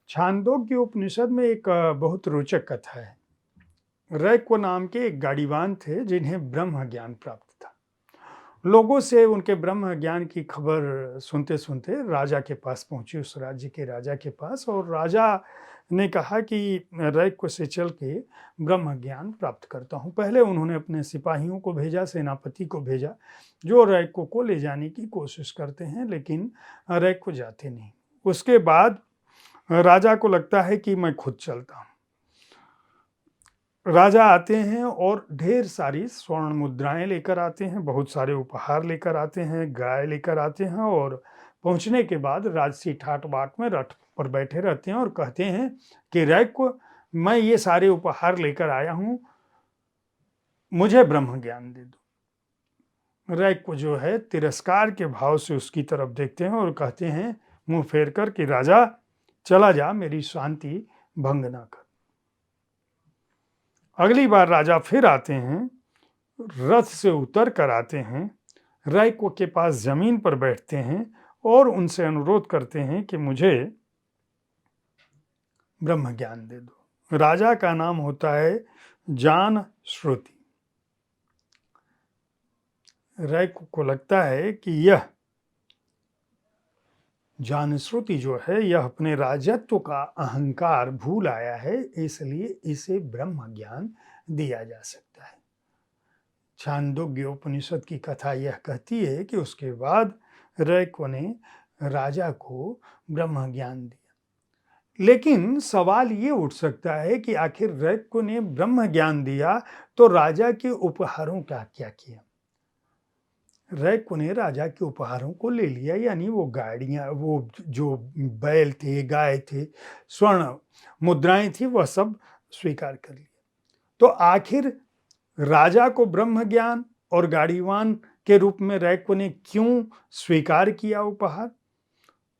छांदोग्य उपनिषद में एक बहुत रोचक कथा है। रैक्व नाम के एक गाड़ीवान थे जिन्हें ब्रह्म ज्ञान प्राप्त था। लोगों से उनके ब्रह्म ज्ञान की खबर सुनते सुनते राजा के पास पहुंची, उस राज्य के राजा के पास, और राजा ने कहा कि रैक्व से चल के ब्रह्म ज्ञान प्राप्त करता हूं। पहले उन्होंने अपने सिपाहियों को भेजा, सेनापति को भेजा, जो रैक्व को ले जाने की कोशिश करते हैं, लेकिन रैक्व जाते नहीं। उसके बाद राजा को लगता है कि मैं खुद चलता हूं। राजा आते हैं और ढेर सारी स्वर्ण मुद्राएं लेकर आते हैं, बहुत सारे उपहार लेकर आते हैं, गाय लेकर आते हैं, और पहुंचने के बाद राजसी ठाट बाट में रथ पर बैठे रहते हैं और कहते हैं कि रैक्व, मैं ये सारे उपहार लेकर आया हूं, मुझे ब्रह्म ज्ञान दे दो। रैक्व जो है तिरस्कार के भाव से उसकी तरफ देखते हैं और कहते हैं मुंह फेर कर कि राजा चला जा, मेरी शांति भंग ना कर। अगली बार राजा फिर आते हैं, रथ से उतर कर आते हैं, रैक्व के पास जमीन पर बैठते हैं और उनसे अनुरोध करते हैं कि मुझे ब्रह्म ज्ञान दे दो। राजा का नाम होता है जानश्रुति। रैक्व को लगता है कि यह जानश्रुति जो है यह अपने राजत्व का अहंकार भूल आया है, इसलिए इसे ब्रह्म ज्ञान दिया जा सकता है। छांदोग्य उपनिषद की कथा यह कहती है कि उसके बाद रैक्व ने राजा को ब्रह्म ज्ञान दिया। लेकिन सवाल ये उठ सकता है कि आखिर रैक्व ने ब्रह्म ज्ञान दिया तो राजा के उपहारों का क्या किया? रैक्व ने राजा के उपहारों को ले लिया, यानी वो गाड़ियां, वो जो बैल थे, गाय थे, स्वर्ण मुद्राएं थी, वह सब स्वीकार कर लिया। तो आखिर राजा को ब्रह्म ज्ञान और गाड़ीवान के रूप में रैक्व ने क्यों स्वीकार किया उपहार?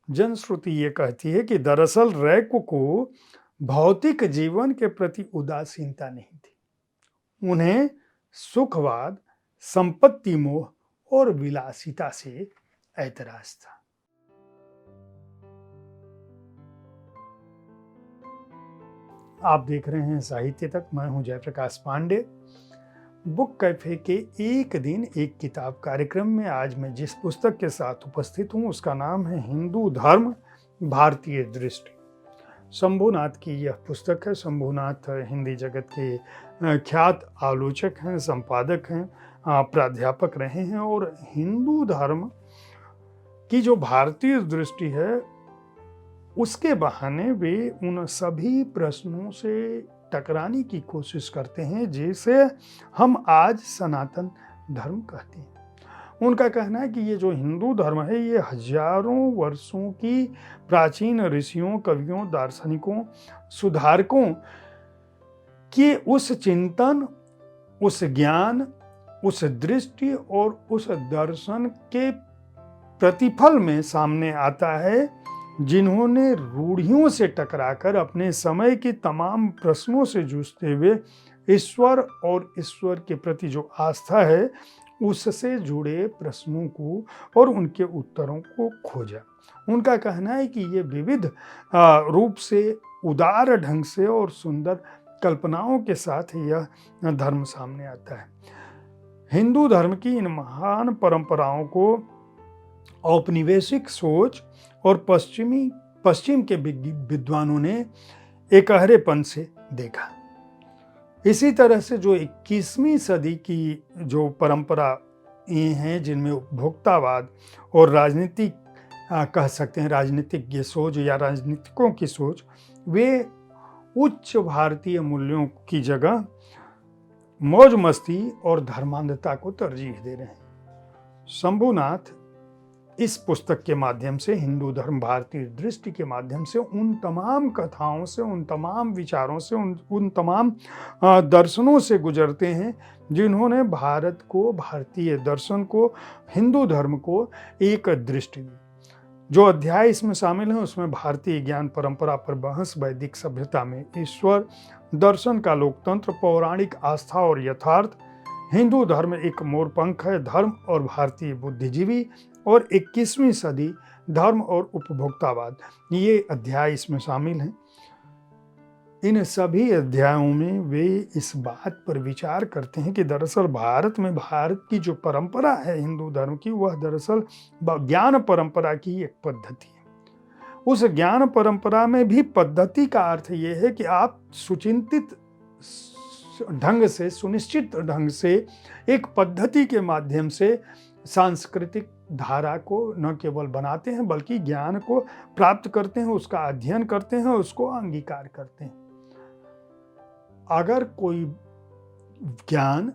जनश्रुति ये कहती है कि दरअसल रैक्व को भौतिक जीवन के प्रति उदासीनता नहीं थी। उन्हें सुखवाद, संपत्ति मोह और विलासिता से ऐतराज था। आप देख रहे हैं साहित्य तक। मैं हूं जयप्रकाश पांडे। बुक कैफे के एक दिन एक किताब कार्यक्रम में आज मैं जिस पुस्तक के साथ उपस्थित हूं उसका नाम है हिंदू धर्म भारतीय दृष्टि। शंभुनाथ की यह पुस्तक है। शंभुनाथ हिंदी जगत के ख्यात आलोचक हैं, संपादक हैं, प्राध्यापक रहे हैं, और हिंदू धर्म की जो भारतीय दृष्टि है उसके बहाने वे उन सभी प्रश्नों से टकराने की कोशिश करते हैं जिसे हम आज सनातन धर्म कहते हैं। उनका कहना है कि ये जो हिंदू धर्म है ये हजारों वर्षों की प्राचीन ऋषियों, कवियों, दार्शनिकों, सुधारकों की उस चिंतन, उस ज्ञान, उस दृष्टि और उस दर्शन के प्रतिफल में सामने आता है, जिन्होंने रूढ़ियों से टकराकर अपने समय के तमाम प्रश्नों से जूझते हुए ईश्वर और ईश्वर के प्रति जो आस्था है उससे जुड़े प्रश्नों को और उनके उत्तरों को खोजा। उनका कहना है कि ये विविध रूप से, उदार ढंग से और सुंदर कल्पनाओं के साथ यह धर्म सामने आता है। हिंदू धर्म की इन महान परंपराओं को औपनिवेशिक सोच और पश्चिम के विद्वानों ने एकहरेपन से देखा। इसी तरह से जो 21वीं सदी की जो परंपरा ये हैं जिनमें उपभोक्तावाद और राजनीतिक कह सकते हैं राजनीतिज्ञ सोच या राजनीतिकों की सोच, वे उच्च भारतीय मूल्यों की जगह मौज मस्ती और धर्मांधता को तरजीह दे रहे हैं। शंभुनाथ इस पुस्तक के माध्यम से, हिंदू धर्म भारतीय दृष्टि के माध्यम से, उन तमाम कथाओं से, उन तमाम विचारों से, उन तमाम दर्शनों से गुजरते हैं जिन्होंने भारत को, भारतीय दर्शन को, हिंदू धर्म को एक दृष्टि दी। जो अध्याय इसमें शामिल हैं उसमें भारतीय ज्ञान परंपरा पर बहस, वैदिक सभ्यता में ईश्वर, दर्शन का लोकतंत्र, पौराणिक आस्था और यथार्थ, हिंदू धर्म एक मोरपंख है, धर्म और भारतीय बुद्धिजीवी, और 21वीं सदी धर्म और उपभोक्तावाद, ये अध्याय इसमें शामिल हैं। इन सभी अध्यायों में वे इस बात पर विचार करते हैं कि दरअसल भारत की जो परंपरा है हिंदू धर्म की, वह दरअसल ज्ञान परंपरा की एक पद्धति है। उस ज्ञान परंपरा में भी पद्धति का अर्थ ये है कि आप सुचिंतित ढंग से, सुनिश्चित ढंग से एक पद्धति के माध्यम से सांस्कृतिक धारा को न केवल बनाते हैं बल्कि ज्ञान को प्राप्त करते हैं, उसका अध्ययन करते हैं, उसको अंगीकार करते हैं। अगर कोई ज्ञान,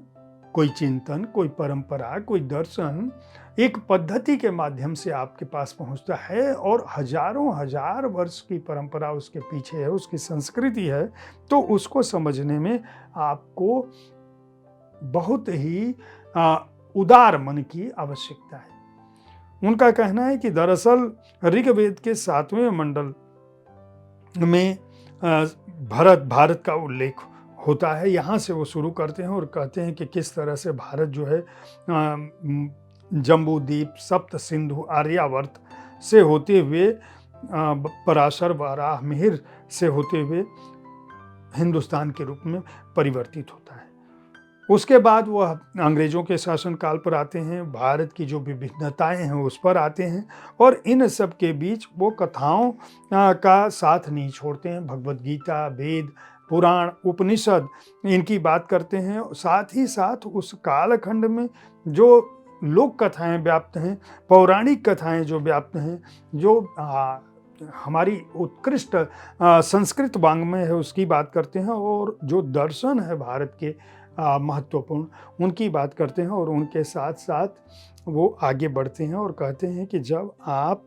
कोई चिंतन, कोई परंपरा, कोई दर्शन एक पद्धति के माध्यम से आपके पास पहुंचता है और हजारों हजार वर्ष की परंपरा उसके पीछे है, उसकी संस्कृति है, तो उसको समझने में आपको बहुत ही उदार मन की आवश्यकता है। उनका कहना है कि दरअसल ऋग्वेद के 7वें मंडल में भारत का उल्लेख होता है। यहाँ से वो शुरू करते हैं और कहते हैं कि किस तरह से भारत जो है जम्बूद्वीप, सप्त सिंधु, आर्यावर्त से होते हुए पराशर, वाराह, मिहिर से होते हुए हिंदुस्तान के रूप में परिवर्तित होता है। उसके बाद वह अंग्रेजों के शासनकाल पर आते हैं, भारत की जो विभिन्नताएं हैं उस पर आते हैं और इन सब के बीच वो कथाओं का साथ नहीं छोड़ते हैं। भगवद गीता, वेद, पुराण, उपनिषद, इनकी बात करते हैं। साथ ही साथ उस कालखंड में जो लोक कथाएं व्याप्त हैं, पौराणिक कथाएं जो व्याप्त हैं, जो हमारी उत्कृष्ट संस्कृत वाङ्मय है उसकी बात करते हैं और जो दर्शन है भारत के महत्वपूर्ण, उनकी बात करते हैं और उनके साथ साथ वो आगे बढ़ते हैं और कहते हैं कि जब आप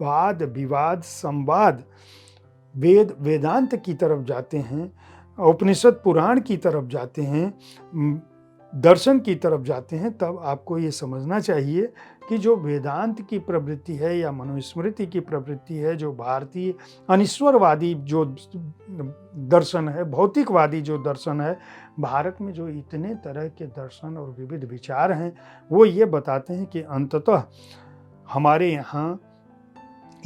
वाद विवाद संवाद वेद वेदांत की तरफ जाते हैं, उपनिषद पुराण की तरफ जाते हैं, दर्शन की तरफ जाते हैं, तब आपको ये समझना चाहिए कि जो वेदांत की प्रवृत्ति है या मनुस्मृति की प्रवृत्ति है, जो भारतीय अनिश्वरवादी जो दर्शन है, भौतिकवादी जो दर्शन है, भारत में जो इतने तरह के दर्शन और विविध विचार हैं, वो ये बताते हैं कि अंततः हमारे यहाँ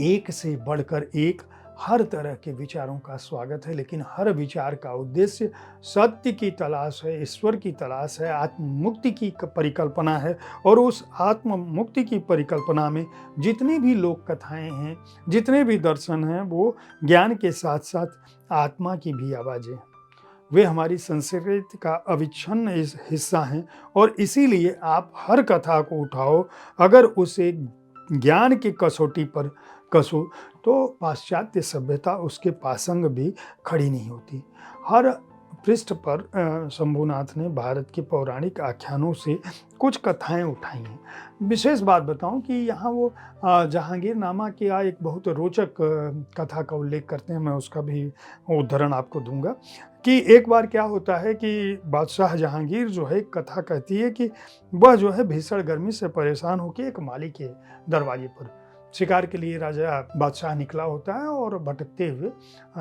एक से बढ़कर एक हर तरह के विचारों का स्वागत है, लेकिन हर विचार का उद्देश्य सत्य की तलाश है, ईश्वर की तलाश है, आत्म मुक्ति की परिकल्पना है। और उस आत्म मुक्ति की परिकल्पना में जितनी भी लोक कथाएं हैं, जितने भी दर्शन हैं, वो ज्ञान के साथ साथ आत्मा की भी आवाज़ें, वे हमारी संस्कृति का अविच्छिन्न हिस्सा हैं। और इसीलिए आप हर कथा को उठाओ, अगर उसे ज्ञान की कसौटी पर कसो तो पाश्चात्य सभ्यता उसके पासंग भी खड़ी नहीं होती। हर पृष्ठ पर शंभुनाथ ने भारत के पौराणिक आख्यानों से कुछ कथाएं उठाई हैं। विशेष बात बताऊं कि यहाँ वो जहांगीरनामा की एक बहुत रोचक कथा का उल्लेख करते हैं, मैं उसका भी उदाहरण आपको दूंगा। कि एक बार क्या होता है कि बादशाह जहांगीर जो है, कथा कहती है कि वह जो है भीषण गर्मी से परेशान होकर एक माली के दरवाजे पर शिकार के लिए राजा बादशाह निकला होता है और भटकते हुए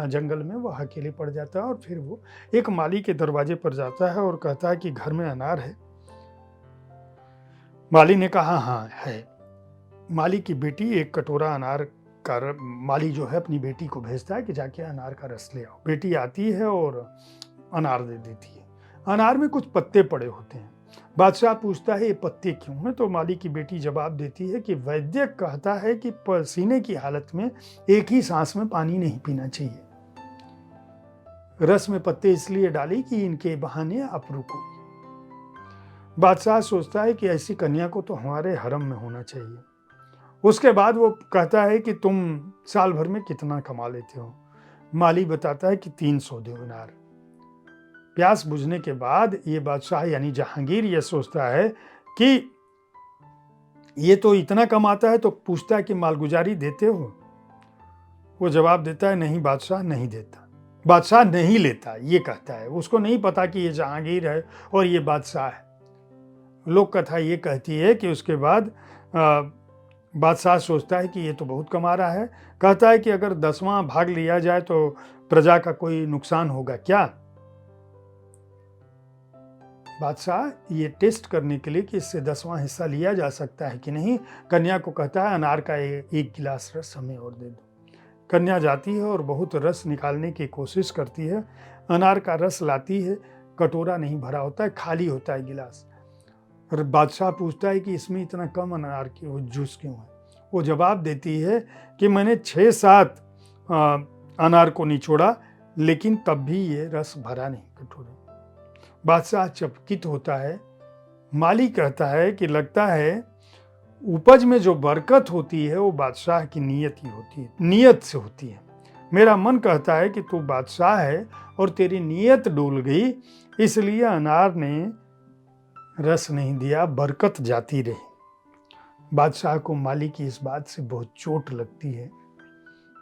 जंगल में वह अकेले पड़ जाता है। और फिर वो एक माली के दरवाजे पर जाता है और कहता है कि घर में अनार है। माली ने कहा हाँ है। माली की बेटी एक कटोरा अनार का, माली जो है अपनी बेटी को भेजता है कि जाके अनार का रस ले आओ। बेटी आती है और अनार दे देती है। अनार में कुछ पत्ते पड़े होते हैं। बादशाह पूछता है ये पत्ते क्यों हैं? तो माली की बेटी जवाब देती है कि वैद्य कहता है कि पसीने की हालत में एक ही सांस में पानी नहीं पीना चाहिए। रस में पत्ते इसलिए डाली कि इनके बहाने आप रुको। बादशाह सोचता है कि ऐसी कन्या को तो हमारे हरम में होना चाहिए। उसके बाद वो कहता है कि तुम साल भर में कितना कमा लेते हो? माली बताता है कि 300 दिनार। प्यास बुझने के बाद ये बादशाह यानी जहांगीर ये सोचता है कि ये तो इतना कमाता है, तो पूछता है कि मालगुजारी देते हो? वो जवाब देता है नहीं बादशाह, नहीं देता। बादशाह नहीं लेता, ये कहता है। उसको नहीं पता कि ये जहांगीर है और ये बादशाह है। लोक कथा ये कहती है कि उसके बाद बादशाह सोचता है कि ये तो बहुत कमा रहा है। कहता है कि अगर 10वां भाग लिया जाए तो प्रजा का कोई नुकसान होगा क्या? बादशाह ये टेस्ट करने के लिए कि इससे 10वां हिस्सा लिया जा सकता है कि नहीं, कन्या को कहता है अनार का एक गिलास रस हमें और दे दो। कन्या जाती है और बहुत रस निकालने की कोशिश करती है, अनार का रस लाती है, कटोरा नहीं भरा होता है, खाली होता है गिलास। और बादशाह पूछता है कि इसमें इतना कम अनार क्यों, जूस क्यों है। वो जवाब देती है कि मैंने 6-7 अनार को निचोड़ा, लेकिन तब भी ये रस भरा नहीं कटोरे। बादशाह चकित होता है। माली कहता है कि लगता है उपज में जो बरकत होती है वो बादशाह की नीयत ही होती है, नीयत से होती है। मेरा मन कहता है कि तू बादशाह है और तेरी नीयत डूल गई, इसलिए अनार ने रस नहीं दिया, बरकत जाती रही। बादशाह को माली की इस बात से बहुत चोट लगती है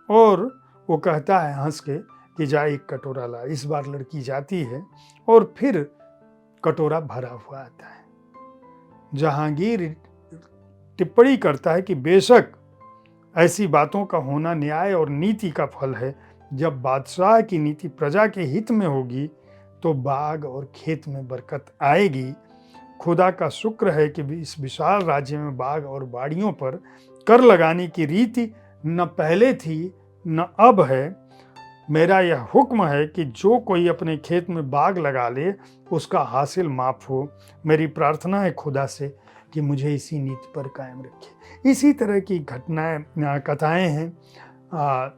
और वो कहता है हंस के कि जा एक कटोरा ला। इस बार लड़की जाती है और फिर कटोरा भरा हुआ आता है। जहांगीर टिप्पणी करता है कि बेशक ऐसी बातों का होना न्याय और नीति का फल है। जब बादशाह की नीति प्रजा के हित में होगी तो बाग और खेत में बरकत आएगी। खुदा का शुक्र है कि इस विशाल राज्य में बाग और बाड़ियों पर कर लगाने की रीति न पहले थी न अब है। मेरा यह हुक्म है कि जो कोई अपने खेत में बाग लगा ले उसका हासिल माफ हो। मेरी प्रार्थना है खुदा से कि मुझे इसी नीति पर कायम रखे। इसी तरह की घटनाएं, कथाएं हैं,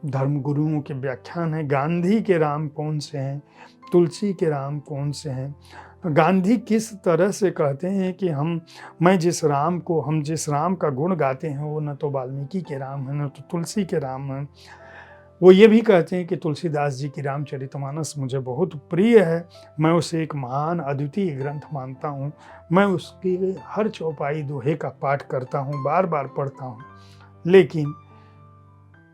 धर्मगुरुओं के व्याख्यान हैं। गांधी के राम कौन से हैं, तुलसी के राम कौन से हैं। गांधी किस तरह से कहते हैं कि हम जिस राम का गुण गाते हैं वो न तो वाल्मीकि के राम हैं न तो तुलसी के राम हैं। वो ये भी कहते हैं कि तुलसीदास जी की रामचरितमानस मुझे बहुत प्रिय है, मैं उसे एक महान अद्वितीय ग्रंथ मानता हूँ। मैं उसके हर चौपाई दोहे का पाठ करता हूँ, बार बार पढ़ता हूँ। लेकिन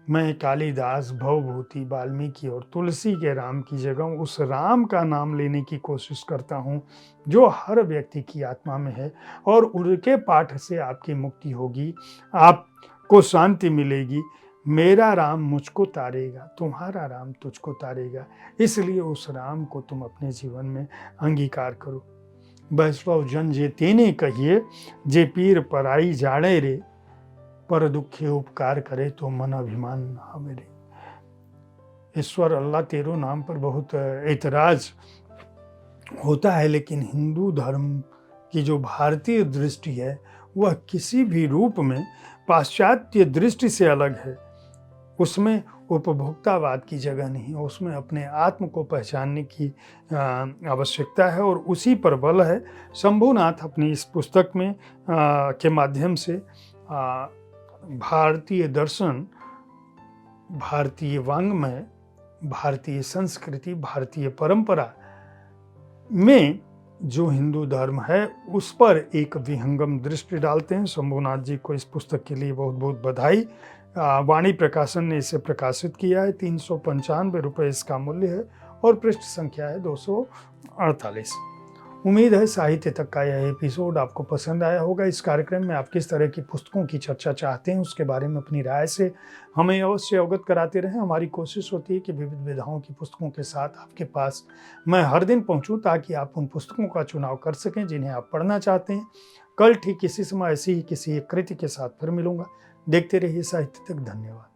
मैं कालिदास, भवभूति, वाल्मीकि और तुलसी के राम की जगह उस राम का नाम लेने की कोशिश करता हूँ जो हर व्यक्ति की आत्मा में है, और उनके पाठ से आपकी मुक्ति होगी, आपको शांति मिलेगी। मेरा राम मुझको तारेगा, तुम्हारा राम तुझको तारेगा। इसलिए उस राम को तुम अपने जीवन में अंगीकार करो। वैष्णव जन जे तेने कहिए, जे पीर पराई जाड़े रे, पर दुखे उपकार करे तो मन अभिमान ना मेरे। ईश्वर अल्लाह तेरो नाम पर बहुत ऐतराज होता है, लेकिन हिंदू धर्म की जो भारतीय दृष्टि है वह किसी भी रूप में पाश्चात्य दृष्टि से अलग है। उसमें उपभोक्तावाद की जगह नहीं है, उसमें अपने आत्म को पहचानने की आवश्यकता है और उसी पर बल है। शंभुनाथ अपनी इस पुस्तक में के माध्यम से भारतीय दर्शन, भारतीय वाङ्मय, भारतीय संस्कृति, भारतीय परंपरा में जो हिंदू धर्म है उस पर एक विहंगम दृष्टि डालते हैं। शंभुनाथ जी को इस पुस्तक के लिए बहुत बहुत बधाई। वाणी प्रकाशन ने इसे प्रकाशित किया है। 395 रुपये इसका मूल्य है और पृष्ठ संख्या है 248। उम्मीद है साहित्य तक का यह एपिसोड आपको पसंद आया होगा। इस कार्यक्रम में आप किस तरह की पुस्तकों की चर्चा चाहते हैं उसके बारे में अपनी राय से हमें अवश्य अवगत कराते रहें। हमारी कोशिश होती है कि विविध विधाओं की पुस्तकों के साथ आपके पास मैं हर दिन पहुंचूं, ताकि आप उन पुस्तकों का चुनाव कर सकें जिन्हें आप पढ़ना चाहते हैं। कल ठीक इसी समय ऐसी ही किसी एक कृति के साथ फिर मिलूंगा। देखते रहिए साहित्य तक। धन्यवाद।